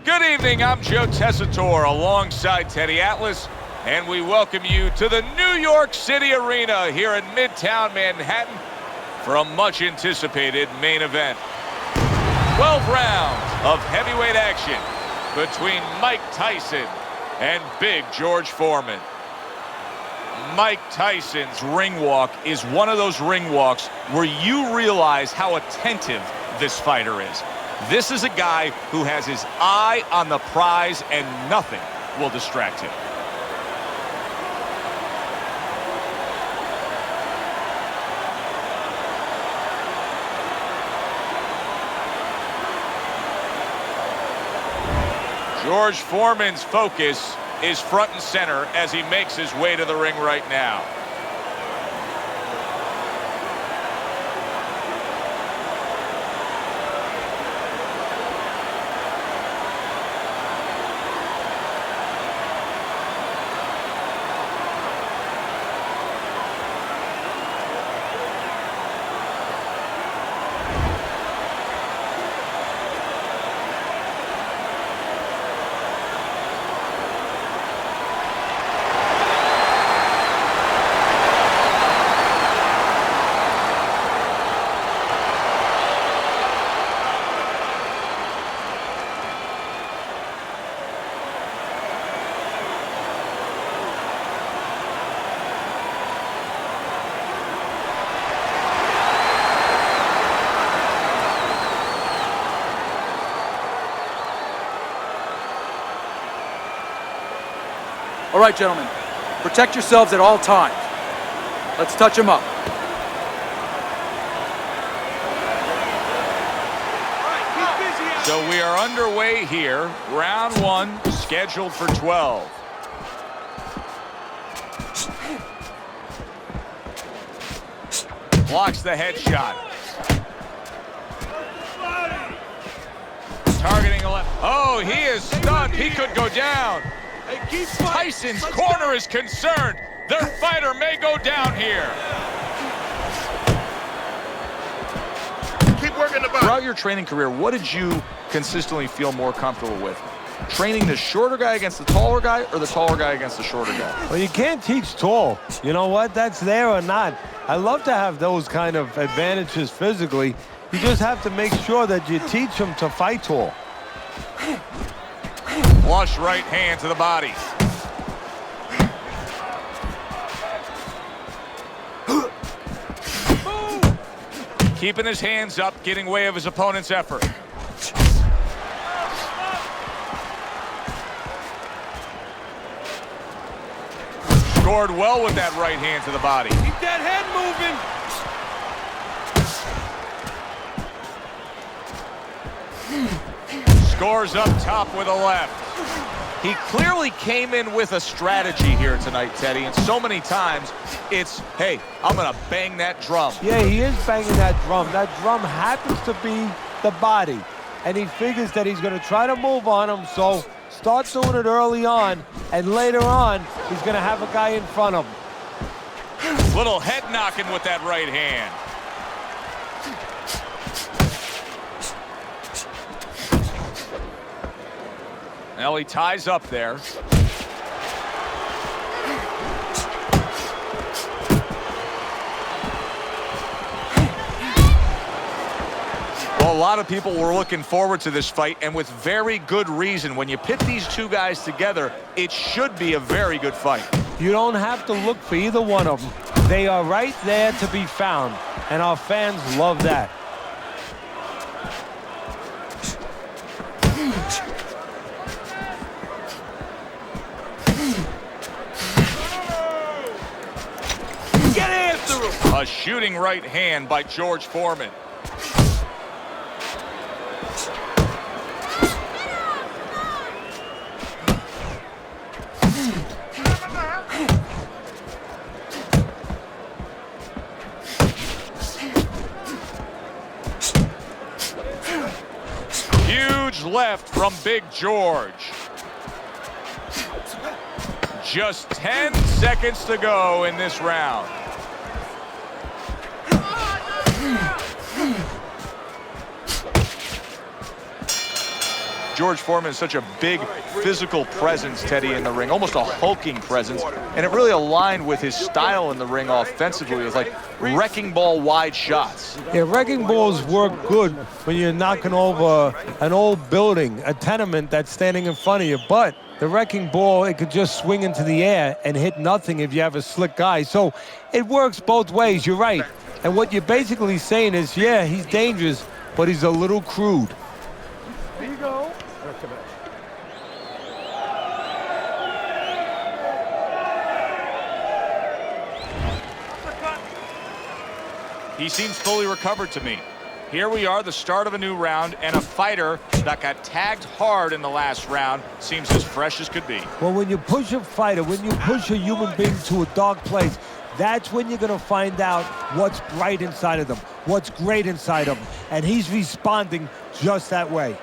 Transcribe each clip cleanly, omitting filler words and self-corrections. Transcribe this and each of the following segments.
Good evening, I'm Joe Tessitore alongside Teddy Atlas, and we welcome you to the New York City Arena here in Midtown Manhattan for a much-anticipated main event. 12 rounds of heavyweight action between Mike Tyson and Big George Foreman. Mike Tyson's ring walk is one of those ring walks where you realize how attentive this fighter is. This is a guy who has his eye on the prize and nothing will distract him. George Foreman's focus is front and center as he makes his way to the ring right now. All right, gentlemen, protect yourselves at all times. Let's touch them up. So we are underway here. Round one, scheduled for 12. Blocks the headshot. Targeting a left. Oh, he is stunned. He could go down. Tyson's corner is concerned. Their fighter may go down here. Keep working the body. Throughout your training career, what did you consistently feel more comfortable with? Training the shorter guy against the taller guy or the taller guy against the shorter guy? Well, you can't teach tall. You know what? That's there or not. I love to have those kind of advantages physically. You just have to make sure that you teach them to fight tall. Flush right hand to the body. Keeping his hands up, getting way of his opponent's effort. Scored well with that right hand to the body. Keep that head moving. Scores up top with a left. He clearly came in with a strategy here tonight, Teddy, and so many times it's, hey, I'm going to bang that drum. Yeah, he is banging that drum. That drum happens to be the body, and he figures that he's going to try to move on him, so start doing it early on, and later on, he's going to have a guy in front of him. Little head knocking with that right hand. Now he ties up there. Well, a lot of people were looking forward to this fight, and with very good reason. When you pit these two guys together, it should be a very good fight. You don't have to look for either one of them. They are right there to be found, and our fans love that. Get after him. A shooting right hand by George Foreman. Huge left from Big George. Just 10 seconds to go in this round. George Foreman is such a big physical presence, Teddy, in the ring, almost a hulking presence, and it really aligned with his style in the ring offensively. It was like wrecking ball wide shots. Yeah, wrecking balls work good when you're knocking over an old building, a tenement that's standing in front of you, but the wrecking ball, it could just swing into the air and hit nothing if you have a slick guy. So it works both ways, you're right. And what you're basically saying is, yeah, he's dangerous, but he's a little crude. There you go. He seems fully recovered to me. Here we are, the start of a new round, and a fighter that got tagged hard in the last round seems as fresh as could be. Well, when you push a fighter, when you push a human being to a dark place, that's when you're going to find out what's bright inside of them, what's great inside of them. And he's responding just that way.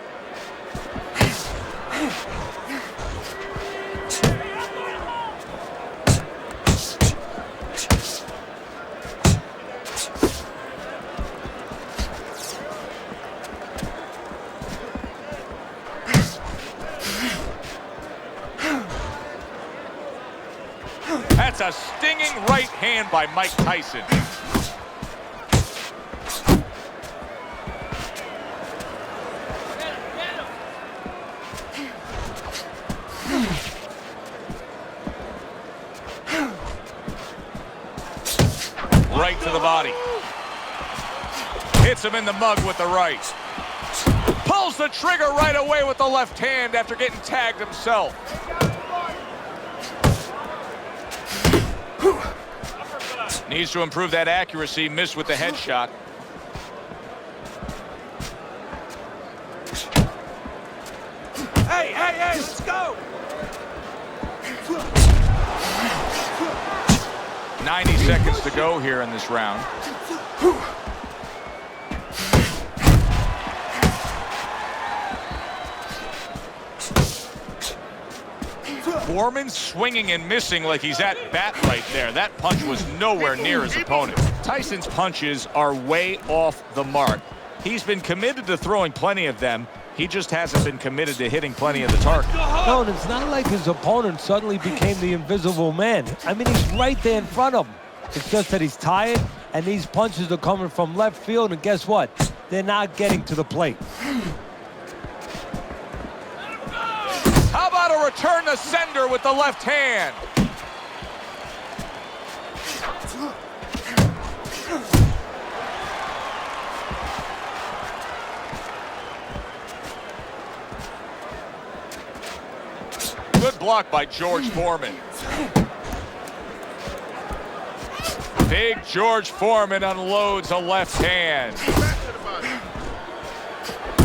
That's a stinging right hand by Mike Tyson. Right to the body. Hits him in the mug with the right. Pulls the trigger right away with the left hand after getting tagged himself. Needs to improve that accuracy. Missed with the headshot. Hey, hey, hey, let's go! 90 seconds to go here in this round. Foreman swinging and missing like he's at bat right there. That punch was nowhere near his opponent. Tyson's punches are way off the mark. He's been committed to throwing plenty of them. He just hasn't been committed to hitting plenty of the target. No, and it's not like his opponent suddenly became the invisible man. I mean, he's right there in front of him. It's just that he's tired, and these punches are coming from left field, and guess what? They're not getting to the plate. How about a return to sender with the left hand? Good block by George Foreman. Big George Foreman unloads a left hand.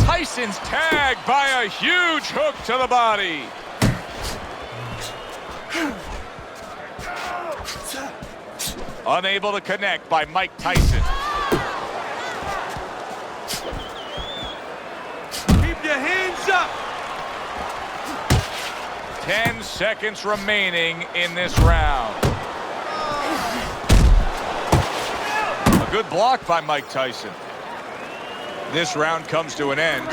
Tyson's tagged by a huge hook to the body. Unable to connect by Mike Tyson. Keep your hands up! 10 seconds remaining in this round. A good block by Mike Tyson. This round comes to an end.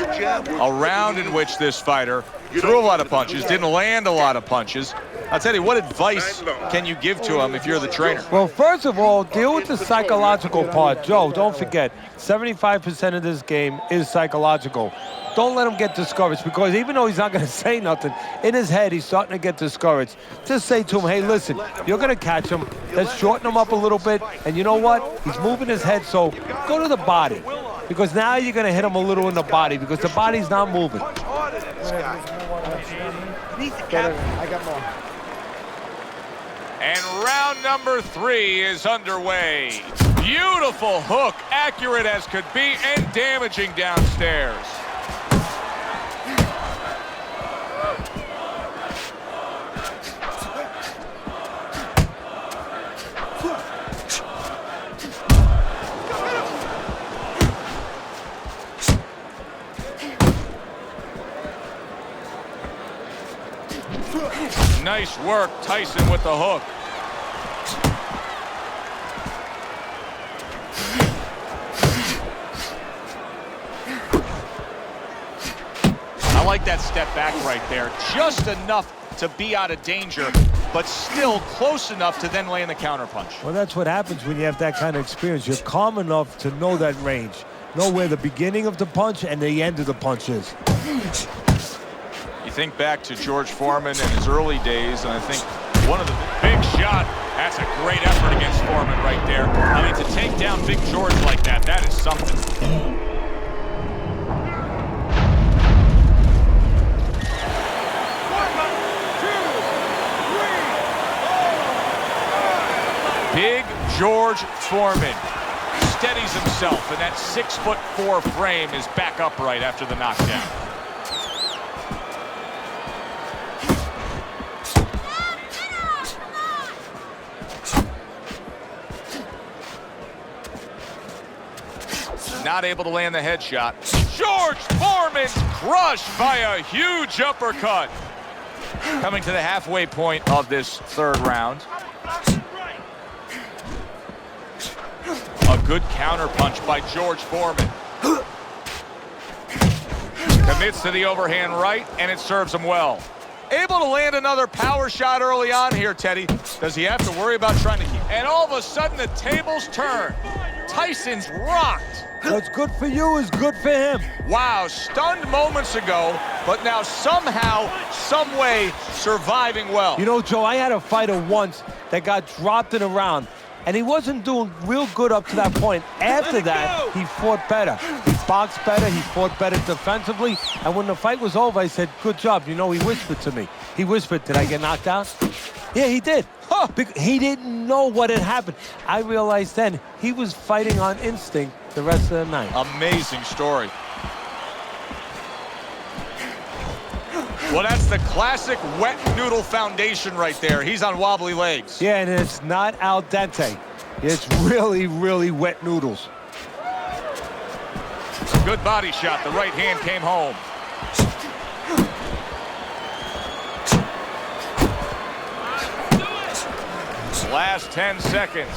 A round in which this fighter threw a lot of punches, didn't land a lot of punches. I'll tell you, what advice can you give to him if you're the trainer? Well, first of all, deal with the psychological part. Joe, don't forget, 75% of this game is psychological. Don't let him get discouraged, because even though he's not going to say nothing, in his head, he's starting to get discouraged. Just say to him, hey, listen, you're going to catch him. Let's shorten him up a little bit. And you know what? He's moving his head, so go to the body. Because now you're going to hit him a little in the body, because the body's not moving. I got more. And round number 3 is underway. Beautiful hook, accurate as could be, and damaging downstairs. Nice work, Tyson with the hook. I like that step back right there. Just enough to be out of danger, but still close enough to then land the counterpunch. Well, that's what happens when you have that kind of experience. You're calm enough to know that range, know where the beginning of the punch and the end of the punch is. You think back to George Foreman in his early days, and I think one of the big shot, that's a great effort against Foreman right there. I mean, to take down Big George like that, that is something. Big George Foreman steadies himself, and that 6'4" frame is back upright after the knockdown. Not able to land the headshot. George Foreman's crushed by a huge uppercut. Coming to the halfway point of this third round. A good counterpunch by George Foreman. Commits to the overhand right, and it serves him well. Able to land another power shot early on here, Teddy. Does he have to worry about trying to keep? And all of a sudden, the tables turn. Tyson's rocked. What's good for you is good for him. Wow, stunned moments ago, but now somehow, some way, surviving well. You know, Joe, I had a fighter once that got dropped in a round, and he wasn't doing real good up to that point. After that, he fought better. He boxed better, he fought better defensively, and when the fight was over, I said, good job. You know, he whispered to me. He whispered, did I get knocked out? Yeah, he did. Huh. He didn't know what had happened. I realized then he was fighting on instinct the rest of the night. Amazing story. Well, that's the classic wet noodle foundation right there. He's on wobbly legs. Yeah, and it's not al dente. It's really, really wet noodles. Good body shot. The right hand came home. Last 10 seconds.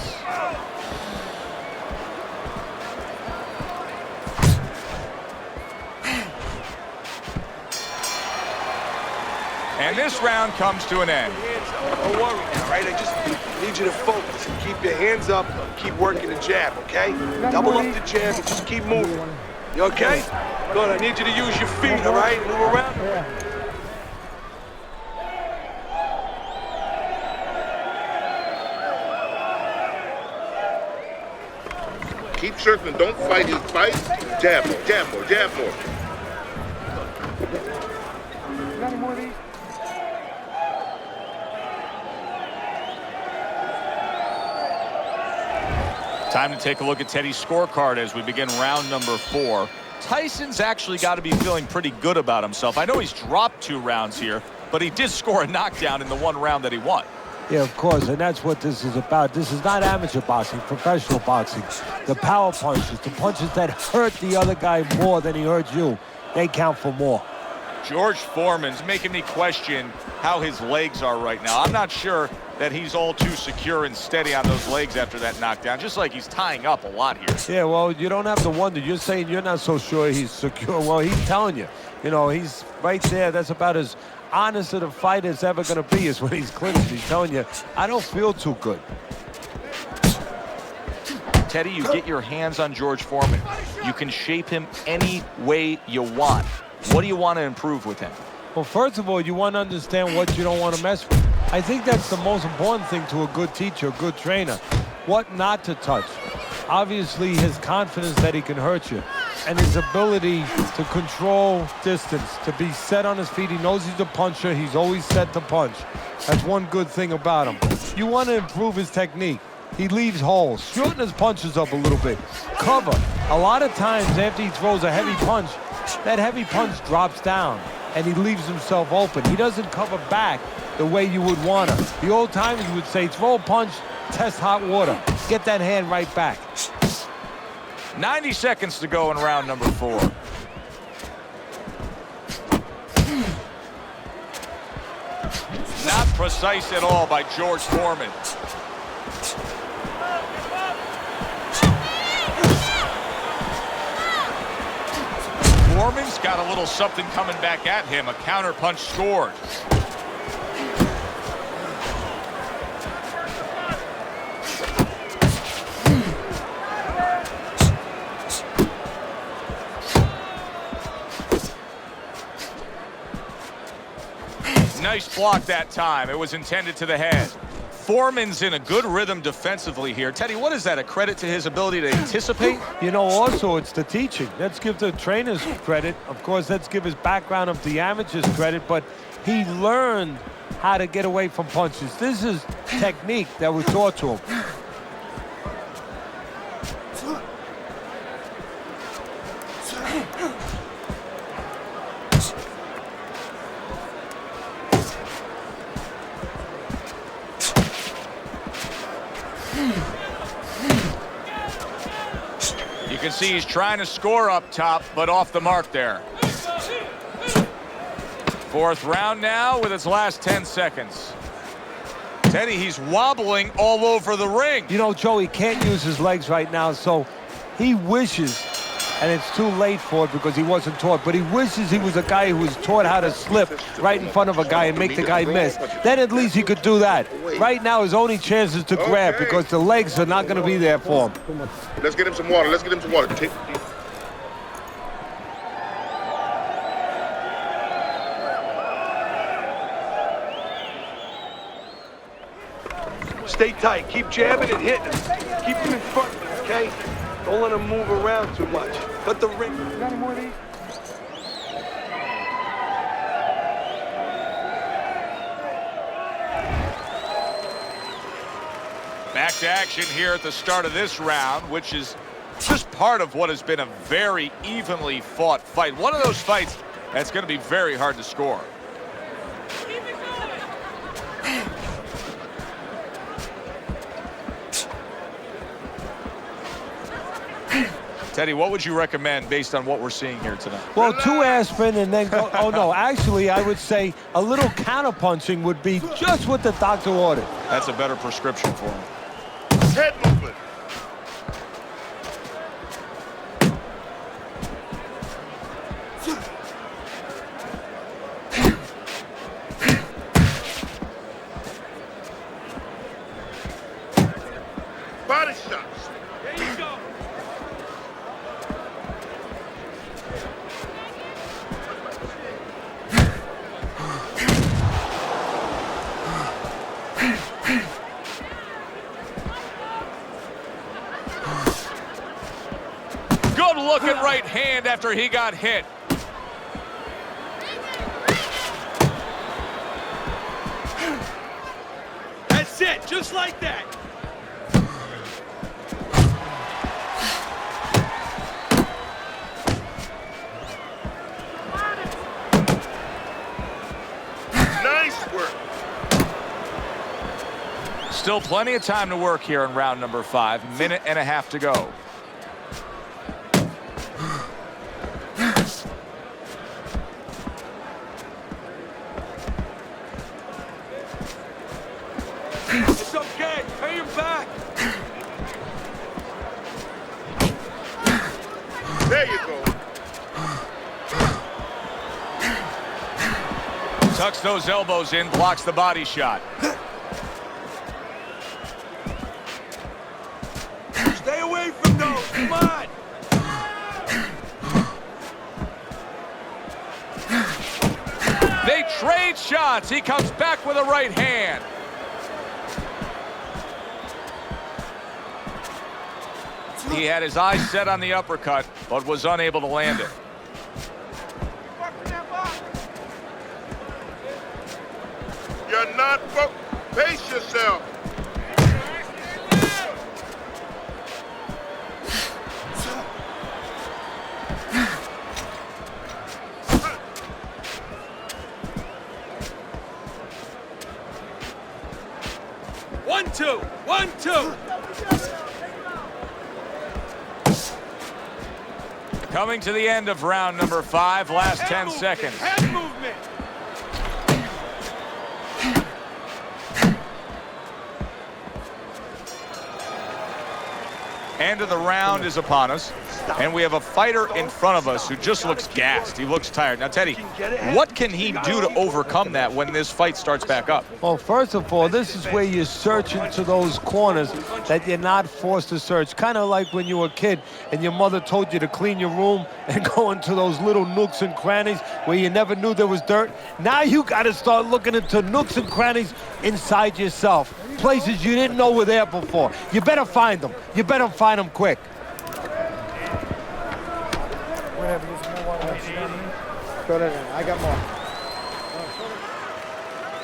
And this round comes to an end. Don't worry, all right? I just need you to focus and keep your hands up, keep working the jab, okay? Double up the jab and just keep moving. You okay? Good, I need you to use your feet, all right? Move around. Keep circling. Don't fight his fight. Jab more, jab more, jab more. Time to take a look at Teddy's scorecard as we begin round number 4. Tyson's actually got to be feeling pretty good about himself. I know he's dropped 2 rounds here, but he did score a knockdown in the 1 round that he won. Yeah, of course, and that's what this is about. This is not amateur boxing, professional boxing. The power punches, the punches that hurt the other guy more than he hurt you, they count for more. George Foreman's making me question how his legs are right now. I'm not sure that he's all too secure and steady on those legs after that knockdown, just like he's tying up a lot here. Yeah, well, you don't have to wonder. You're saying you're not so sure he's secure. Well, he's telling you. You know, he's right there. That's about as honest of a fight as ever going to be is when he's clinched. He's telling you, I don't feel too good. Teddy, you get your hands on George Foreman. You can shape him any way you want. What do you want to improve with him? Well, first of all, you want to understand what you don't want to mess with. I think that's the most important thing to a good teacher, a good trainer. What not to touch. Obviously, his confidence that he can hurt you, and his ability to control distance, to be set on his feet. He knows he's a puncher. He's always set to punch. That's one good thing about him. You want to improve his technique. He leaves holes. Shorten his punches up a little bit. Cover. A lot of times after he throws a heavy punch, that heavy punch drops down, and he leaves himself open. He doesn't cover back the way you would want to. The old timers would say, throw a punch, test hot water. Get that hand right back. 90 seconds to go in round number 4. Not precise at all by George Foreman. Foreman's got a little something coming back at him. A counter punch scored. Nice block that time. It was intended to the head. Foreman's in a good rhythm defensively here. Teddy, what is that? A credit to his ability to anticipate? You know, also it's the teaching. Let's give the trainers credit. Of course, let's give his background of the amateurs credit, but he learned how to get away from punches. This is technique that was taught to him. You can see he's trying to score up top, but off the mark there. Fourth round now with its last 10 seconds. Teddy, he's wobbling all over the ring. You know, Joe, he can't use his legs right now, so he wishes, and it's too late for it because he wasn't taught, but he wishes he was a guy who was taught how to slip right in front of a guy and make the guy miss. Then at least he could do that. Right now, his only chance is to grab because the legs are not going to be there for him. Let's get him some water. Let's get him some water. Stay tight. Keep jabbing and hitting him. Keep him in front of you, okay? Don't let him move around too much. Let the ring. You got any more of these? Back to action here at the start of this round, which is just part of what has been a very evenly fought fight. One of those fights that's going to be very hard to score. Teddy, what would you recommend based on what we're seeing here tonight? Well, 2 aspirin and then go. Oh, no, actually, I would say a little counterpunching would be just what the doctor ordered. That's a better prescription for him. Head movement. Body shots. There you go. Good looking right hand after he got hit. That's it. Just like that. Nice work. Still plenty of time to work here in round number 5. Minute and a half to go. It's okay. Pay him back. There you go. Tucks those elbows in, blocks the body shot. Stay away from those. Come on. They trade shots. He comes back with a right hand. He had his eyes set on the uppercut, but was unable to land it. You're not pace yourself. One, two. 1, 2. Coming to the end of round number 5, last 10 seconds. Head movement. End of the round is upon us. And we have a fighter in front of us who just looks gassed. He looks tired. Now, Teddy, what can he do to overcome that when this fight starts back up? Well, first of all, this is where you search into those corners that you're not forced to search. Kind of like when you were a kid and your mother told you to clean your room and go into those little nooks and crannies where you never knew there was dirt. Now you got to start looking into nooks and crannies inside yourself, places you didn't know were there before. You better find them. You better find them quick. I got more.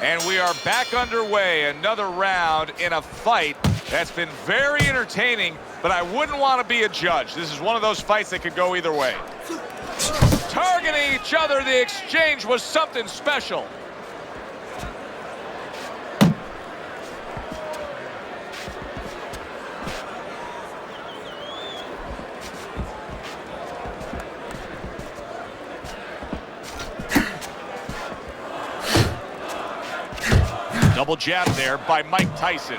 And we are back underway. Another round in a fight that's been very entertaining, but I wouldn't want to be a judge. This is one of those fights that could go either way. Targeting each other, the exchange was something special. Double jab there by Mike Tyson.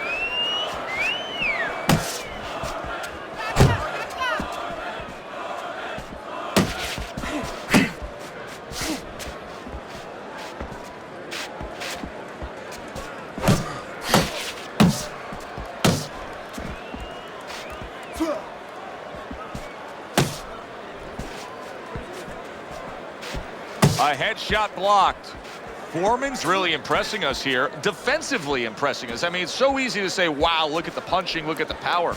A headshot blocked. Foreman's really impressing us here, defensively impressing us. I mean, it's so easy to say, wow, look at the punching, look at the power.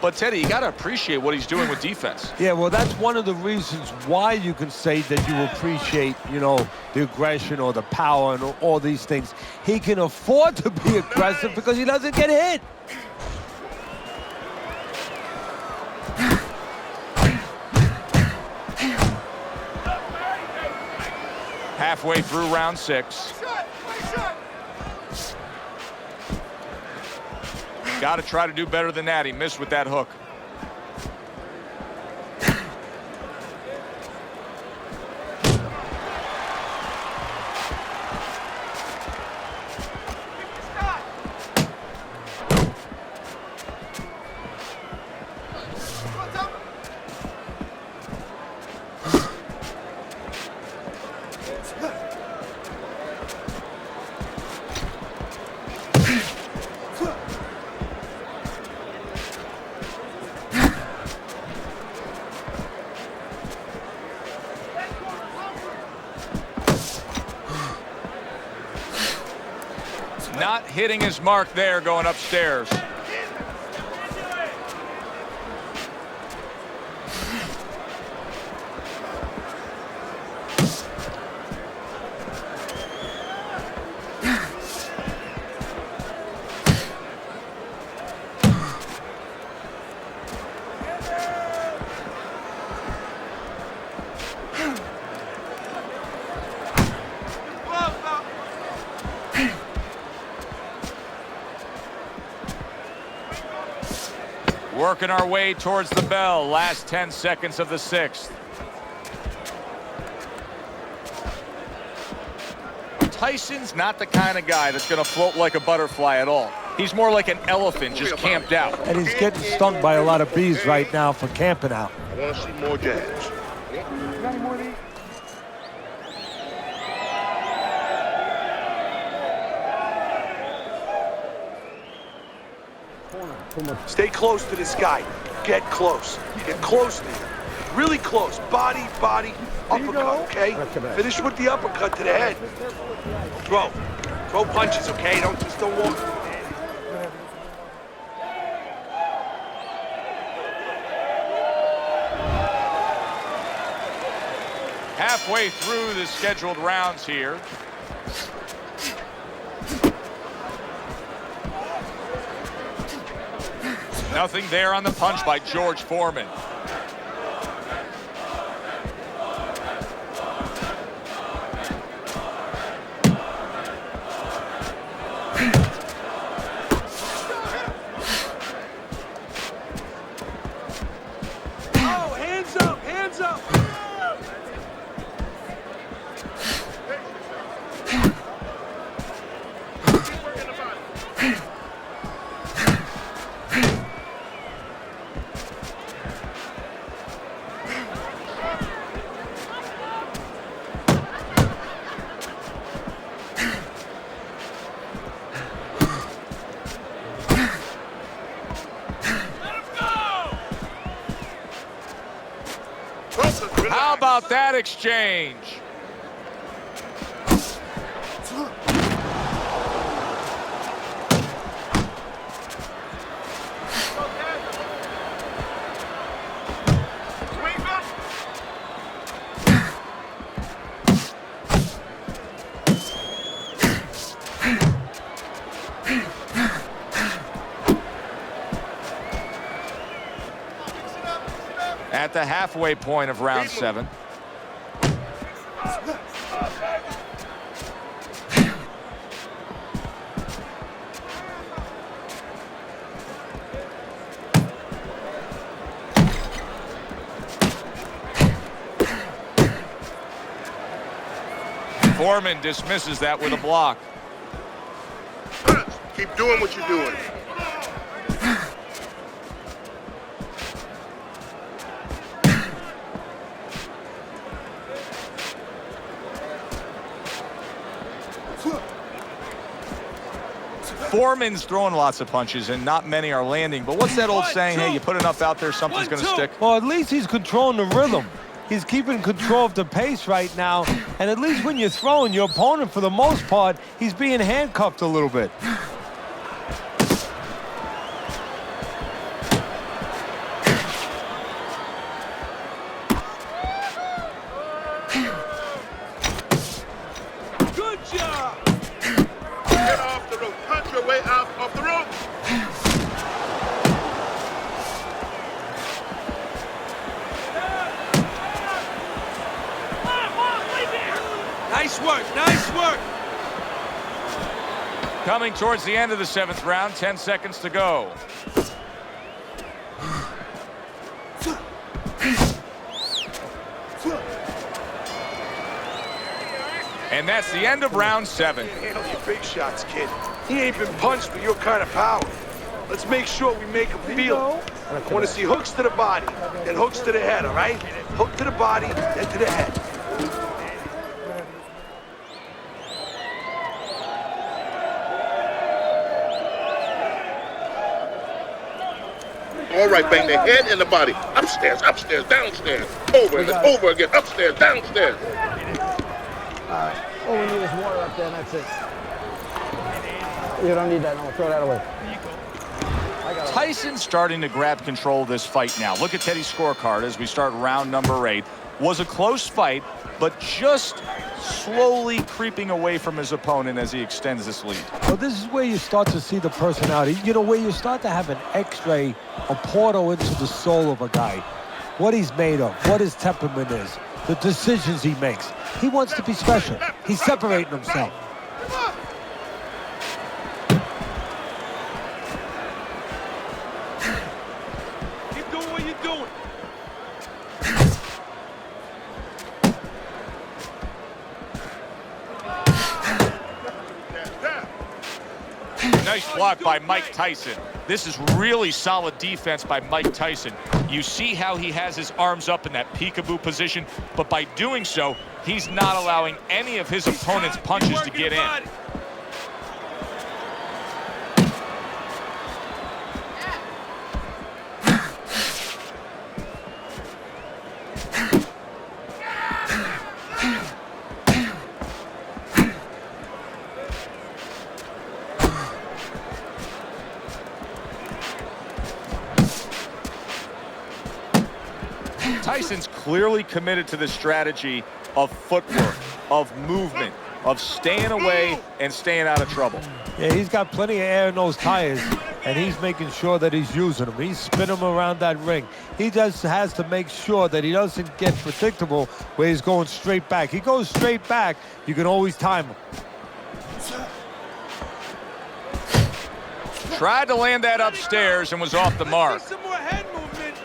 But, Teddy, you got to appreciate what he's doing with defense. Yeah, well, that's one of the reasons why you can say that you appreciate, you know, the aggression or the power and all these things. He can afford to be aggressive because he doesn't get hit. Halfway through round 6. Got to try to do better than that. He missed with that hook. Not hitting his mark there going upstairs. Working our way towards the bell. Last 10 seconds of the 6th. Tyson's not the kind of guy that's going to float like a butterfly at all. He's more like an elephant just camped out. And he's getting stung by a lot of bees right now for camping out. I want to see more jabs. Stay close to this guy. Get close. Get close to him. Really close. Body, body, uppercut, okay? Finish with the uppercut to the head. Throw. Throw punches, okay? Don't walk. Halfway through the scheduled rounds here. Nothing there on the punch by George Foreman. Oh, hands up, hands up. about that exchange? At the halfway point of round 7. Foreman dismisses that with a block. Keep doing what you're doing. Foreman's throwing lots of punches and not many are landing, but what's that old saying? Hey, you put enough out there, something's going to stick. Well, at least he's controlling the rhythm. He's keeping control of the pace right now, and at least when you're throwing, your opponent, for the most part, he's being handcuffed a little bit. Good job. Get off the rope. Punch your way out off the rope. Nice work, nice work. Coming towards the end of the 7th round, 10 seconds to go. And that's the end of round 7. Handle your big shots, kid. He ain't been punched with your kind of power. Let's make sure we make him feel it. I want to see hooks to the body, then hooks to the head, all right? Hook to the body, then to the head. All right, bang the head and the body. Upstairs, upstairs, downstairs. Over and over again. Upstairs, downstairs. All we need is water up there, and that's it. You don't need that, no. Throw that away. Tyson's starting to grab control of this fight now. Look at Teddy's scorecard as we start round number 8. Was a close fight, but just slowly creeping away from his opponent as he extends this lead. Well, this is where you start to see the personality. You know, where you start to have an x-ray, a portal into the soul of a guy. What he's made of, what his temperament is, the decisions he makes. He wants to be special. He's separating himself. Keep doing what you're doing. Nice block by Mike Tyson. This is really solid defense by Mike Tyson. You see how he has his arms up in that peekaboo position, but by doing so, he's not allowing any of his opponent's punches to get in. Tyson's clearly committed to the strategy of footwork, of movement, of staying away and staying out of trouble. Yeah, he's got plenty of air in those tires, and he's making sure that he's using them. He's spinning them around that ring. He just has to make sure that he doesn't get predictable where he's going straight back. He goes straight back, you can always time him. Tried to land that upstairs and was off the mark. Some more head movement.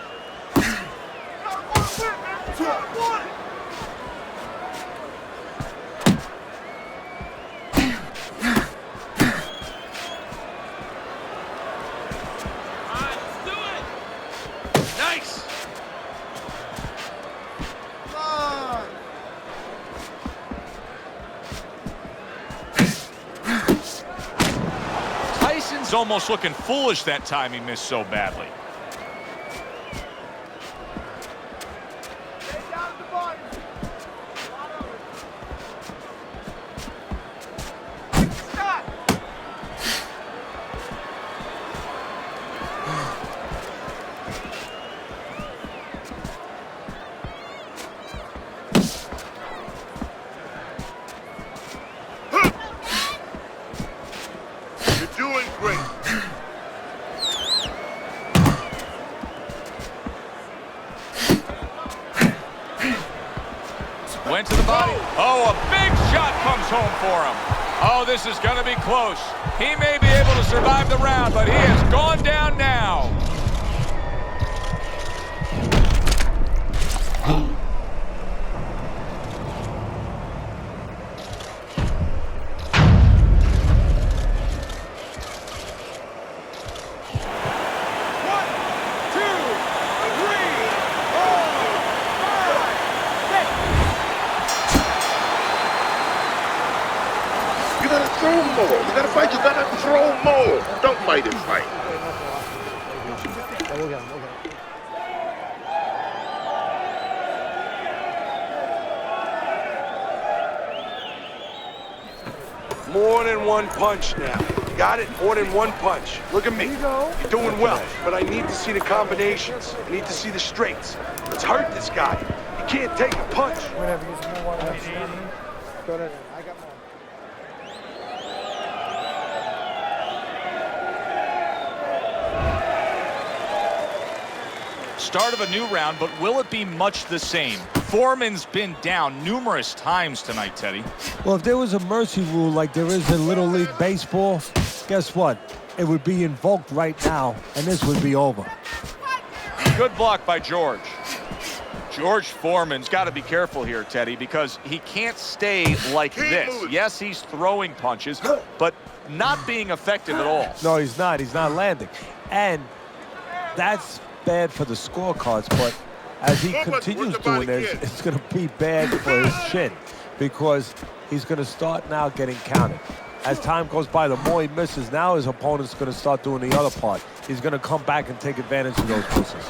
Tyson's almost looking foolish that time he missed so badly. for him. Oh, this is going to be close. He may be able to survive the round, but he has gone down now. You gotta throw more. You gotta fight. You gotta throw more. Don't fight and fight. Yeah, we'll get him. More than one punch now. You got it? More than one punch. Look at me. You're doing well, but I need to see the combinations. I need to see the straights. Let's hurt this guy. He can't take a punch. Whatever. Use more water. Go ahead. I got more. Start of a new round, but will it be much the same? Foreman's been down numerous times tonight, Teddy. Well, if there was a mercy rule like there is in Little League Baseball, guess what? It would be invoked right now, and this would be over. Good block by George. George Foreman's got to be careful here, Teddy, because he can't stay like this. Yes, he's throwing punches, but not being effective at all. No, he's not. He's not landing. And that's bad for the scorecards, but as he continues doing this, it's going to be bad for his chin because he's going to start now getting counted. As time goes by, the more he misses, now his opponent's going to start doing the other part. He's going to come back and take advantage of those misses.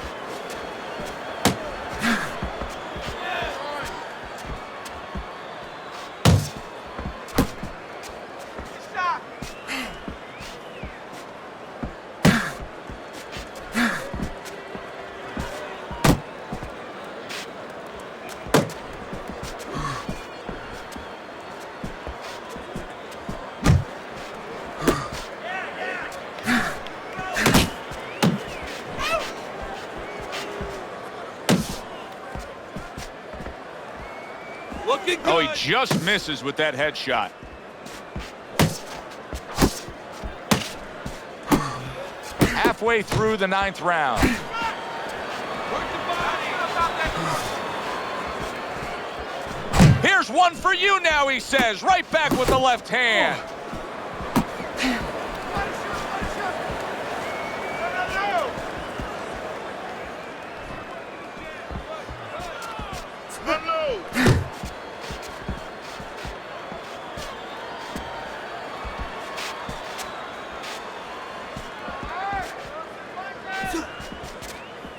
Oh, he just misses with that headshot. Halfway through the 9th round. Here's one for you now, he says. Right back with the left hand.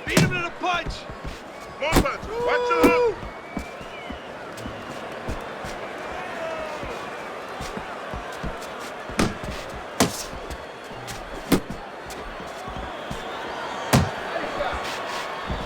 Beat him to the punch. More punch. Watch your hook.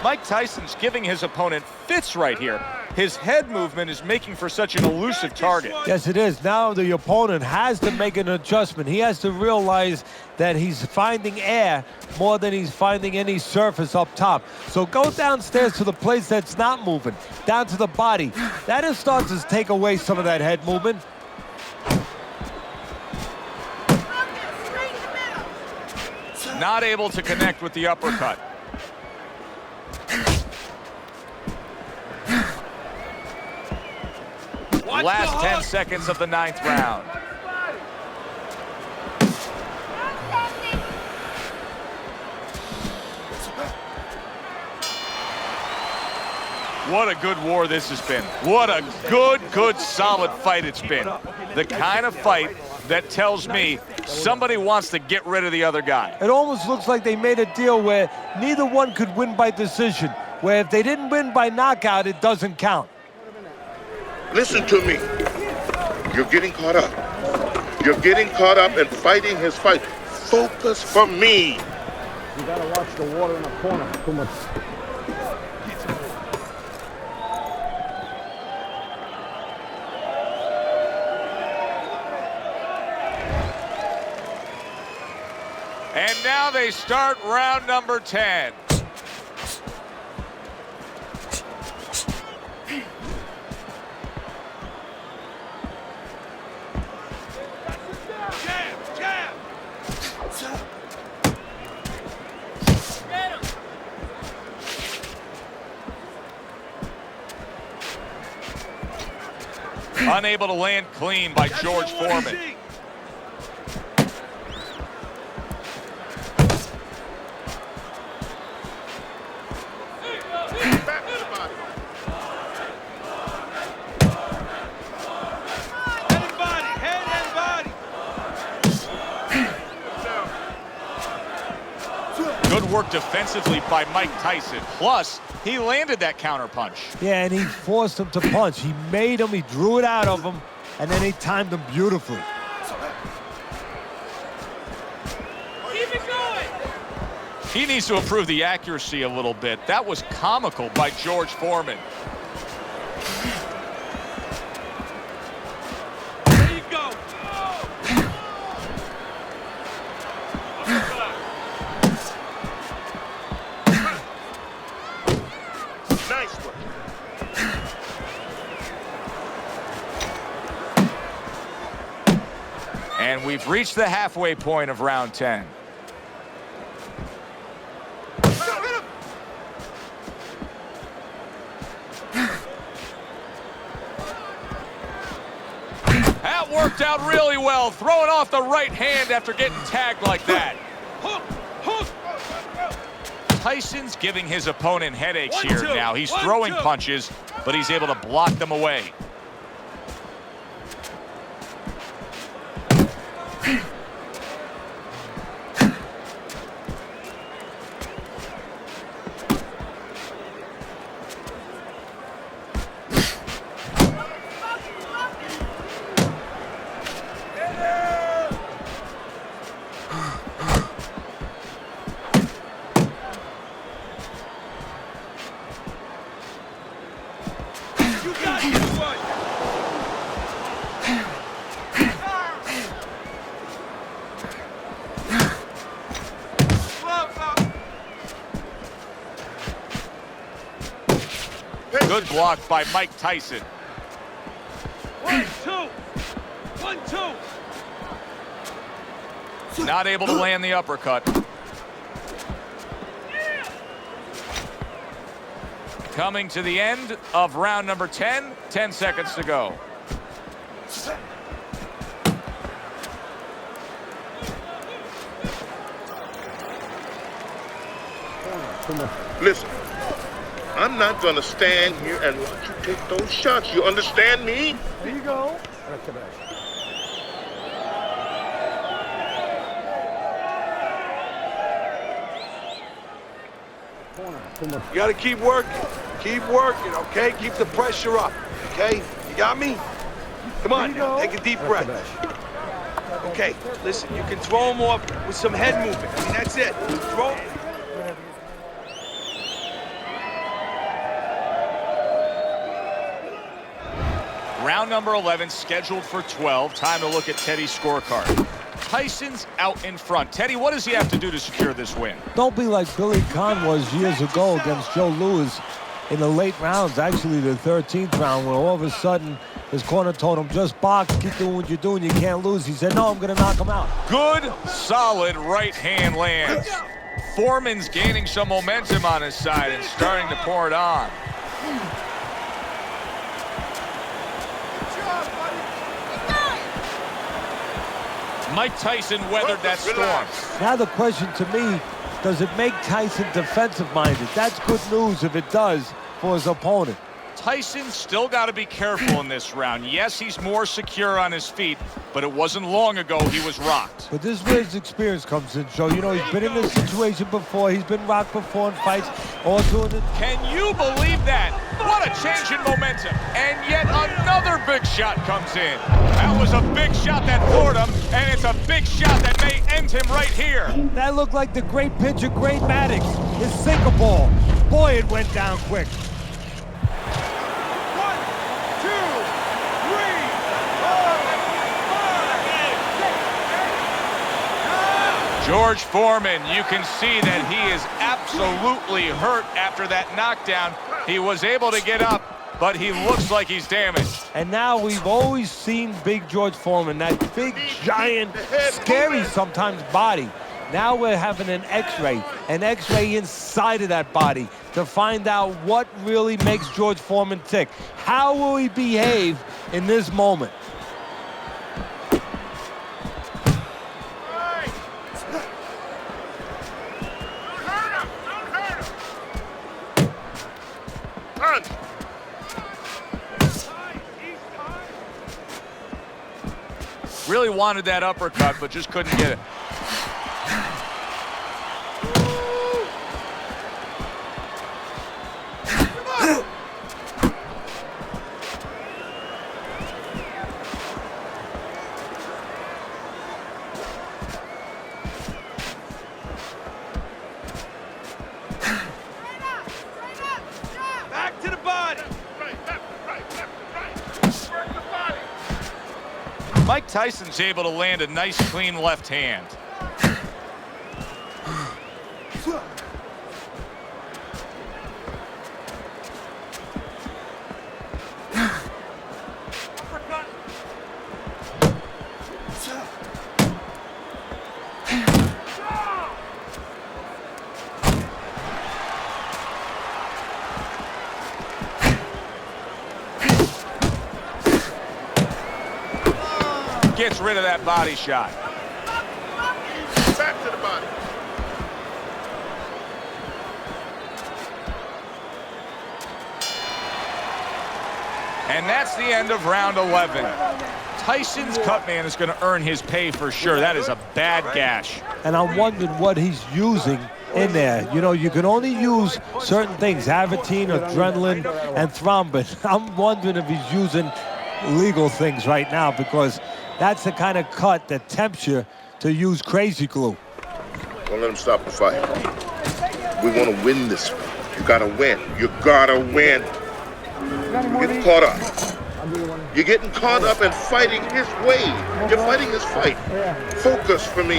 Mike Tyson's giving his opponent fits right here. His head movement is making for such an elusive target. Yes, it is. Now the opponent has to make an adjustment. He has to realize that he's finding air more than he's finding any surface up top. So go downstairs to the place that's not moving, down to the body. That starts to take away some of that head movement. Not able to connect with the uppercut. Last 10 seconds of the 9th round. What a good war this has been. What a good, solid fight it's been. The kind of fight that tells me somebody wants to get rid of the other guy. It almost looks like they made a deal where neither one could win by decision, where if they didn't win by knockout, it doesn't count. Listen to me. You're getting caught up. You're getting caught up and fighting his fight. Focus for me. You gotta watch the water in the corner. Too much. And now they start round number 10. Unable to land clean by George Foreman. Good work defensively by Mike Tyson. Plus, he landed that counter punch. Yeah, and he forced him to punch. He made him, he drew it out of him, and then he timed him beautifully. Keep it going. He needs to improve the accuracy a little bit. That was comical by George Foreman. There you go. Nice one. And we've reached the halfway point of round 10. That worked out really well, throwing off the right hand after getting tagged like that. Tyson's giving his opponent headaches here now. He's throwing punches, but he's able to block them away. Good block by Mike Tyson. 1, 2. 1, 2. Not able to land the uppercut. Coming to the end of round number 10. 10 seconds to go. Listen, I'm not going to stand here and watch you take those shots. You understand me? There you go. Back to back. You got to keep working. Keep working, okay? Keep the pressure up, okay? You got me? Come on, now, take a deep breath. Okay, listen, you can throw him off with some head movement. I mean, that's it. Throw. Round number 11 scheduled for 12. Time to look at Teddy's scorecard. Tyson's out in front. Teddy, what does he have to do to secure this win? Don't be like Billy Conn was years ago against Joe Louis in the late rounds, actually the 13th round, where all of a sudden his corner told him, just box, keep doing what you're doing, you can't lose. He said, no, I'm going to knock him out. Good, solid right hand lands. Foreman's gaining some momentum on his side and starting to pour it on. Mike Tyson weathered that storm. Now the question to me, does it make Tyson defensive-minded? That's good news if it does for his opponent. Tyson's still got to be careful in this round. Yes, he's more secure on his feet, but it wasn't long ago he was rocked. But this is where his experience comes in, Joe. You know, he's been in this situation before. He's been rocked before in fights, all doing it. Can you believe that? What a change in momentum. And yet another big shot comes in. That was a big shot that floored him, and it's a big shot that may end him right here. That looked like the great pitcher, Great Maddox, his sinker ball. Boy, it went down quick. George Foreman, you can see that he is absolutely hurt after that knockdown. He was able to get up, but he looks like he's damaged. And now we've always seen big George Foreman, that big, giant, scary sometimes body. Now we're having an X-ray inside of that body to find out what really makes George Foreman tick. How will he behave in this moment? Really wanted that uppercut, but just couldn't get it. Back to the body. Mike Tyson's able to land a nice, clean left hand. Gets rid of that body shot. Back to the body. And that's the end of round 11. Tyson's cut man is going to earn his pay for sure. That is a bad gash. And I'm wondering what he's using in there. You know, you can only use certain things, Avitine, adrenaline, and thrombin. I'm wondering if he's using legal things right now, because that's the kind of cut that tempts you to use crazy glue. Don't let him stop the fight. We want to win this one. You gotta win. You gotta win. You're getting caught up. You're getting caught up and fighting his way. You're fighting his fight. Focus for me.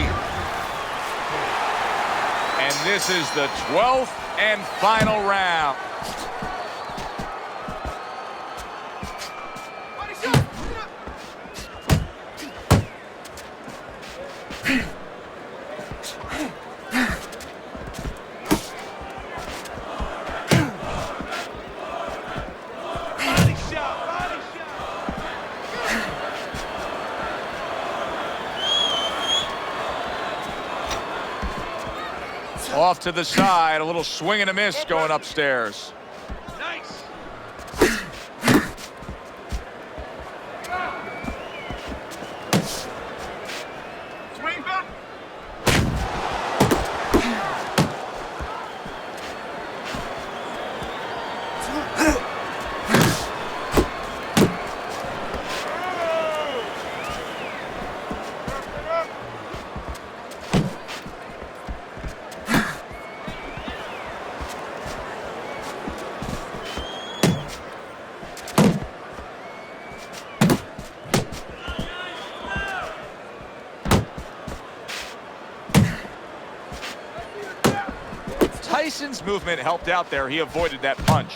And this is the 12th and final round. Off to the side, a little swing and a miss going upstairs. Nice. Swing back. Tyson's movement helped out there. He avoided that punch.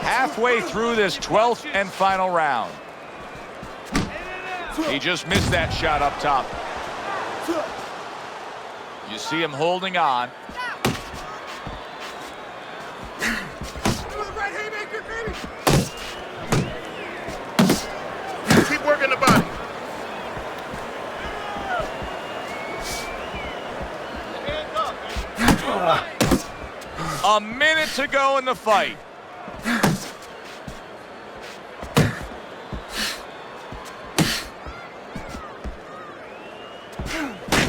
Halfway through this 12th and final round. He just missed that shot up top. You see him holding on. Keep working the body. A minute to go in the fight.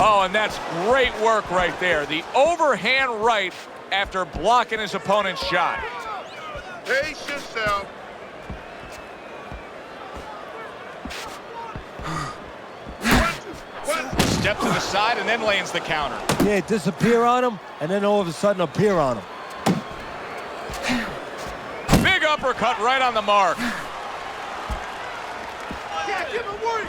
Oh, and that's great work right there. The overhand right after blocking his opponent's shot. Pace yourself. Step to the side and then lands the counter. Yeah, disappear on him, and then all of a sudden appear on him. Big uppercut right on the mark. Yeah, give him work.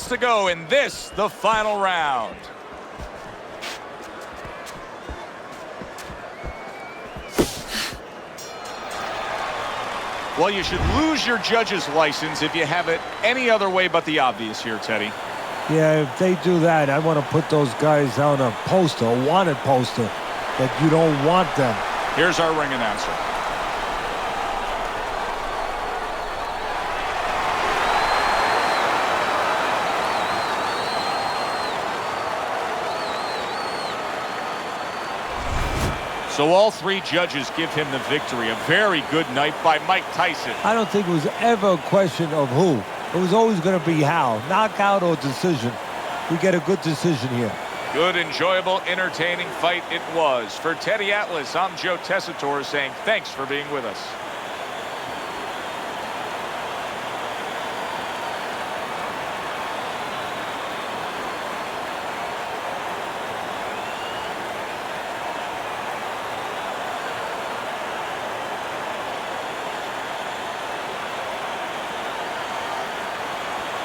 to go in this, the final round. Well, you should lose your judge's license if you have it any other way but the obvious here, Teddy. Yeah, if they do that, I want to put those guys on a poster, a wanted poster, that you don't want them. Here's our ring announcer. So all three judges give him the victory. A very good night by Mike Tyson. I don't think it was ever a question of who. It was always going to be how. Knockout or decision. We get a good decision here. Good, enjoyable, entertaining fight it was. For Teddy Atlas, I'm Joe Tessitore saying thanks for being with us.